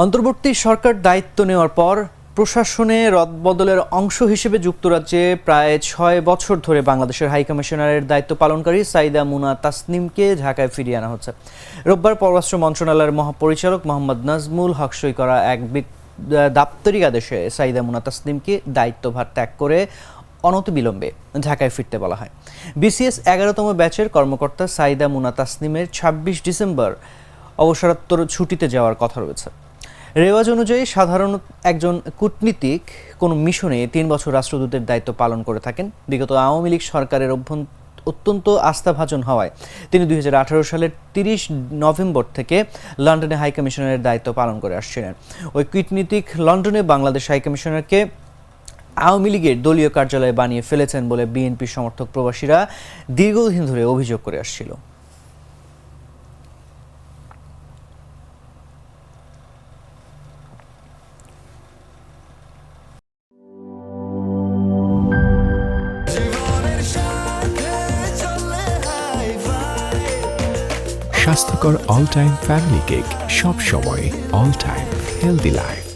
অন্তর্বর্তী সরকার দায়িত্ব নেওয়ার পর প্রশাসনে রদবদলের অংশ হিসেবে যুক্তরাজ্যে প্রায় ৬ বছর ধরে বাংলাদেশের হাইকমিশনারের দায়িত্ব পালনকারী সাইদা মুনা তাসনিমকে ঢাকায় ফিরিয়ে আনা হচ্ছে। রোববার পররাষ্ট্র মন্ত্রণালয়ের মহাপরিচালক মোহাম্মদ নাজমুল হক সই করা এক দাপ্তরিক আদেশে সাইদা মুনা তাসনিমকে দায়িত্বভার ত্যাগ করে অনতিবিলম্বে ঢাকায় ফিরতে বলা হয়। বিসিএস ১১তম ব্যাচের কর্মকর্তা সাইদা মুনা তাসনিমের ২৬ ডিসেম্বর অবসরোত্তর ছুটিতে যাওয়ার কথা রয়েছে। রেওয়াজ অনুযায়ী সাধারণত একজন কূটনীতিক কোনো মিশনে ৩ বছর রাষ্ট্রদূতের দায়িত্ব পালন করে থাকেন। বিগত আওয়ামী লীগ সরকারের অত্যন্ত আস্থাভাজন হওয়ায় তিনি ২০১৮ সালের ৩০ নভেম্বর থেকে লন্ডনে হাইকমিশনারের দায়িত্ব পালন করে আসছিলেন। ওই কূটনীতিক লন্ডনে বাংলাদেশ হাইকমিশনারকে আওয়ামী লীগের দলীয় কার্যালয়ে বানিয়ে ফেলেছেন বলে বিএনপি সমর্থক প্রবাসীরা দীর্ঘদিন ধরে অভিযোগ করে আসছিল। স্বাস্থ্যকর অল টাইম ফ্যামিলি কেক, সব সময় অল টাইম হেলদি লাইফ।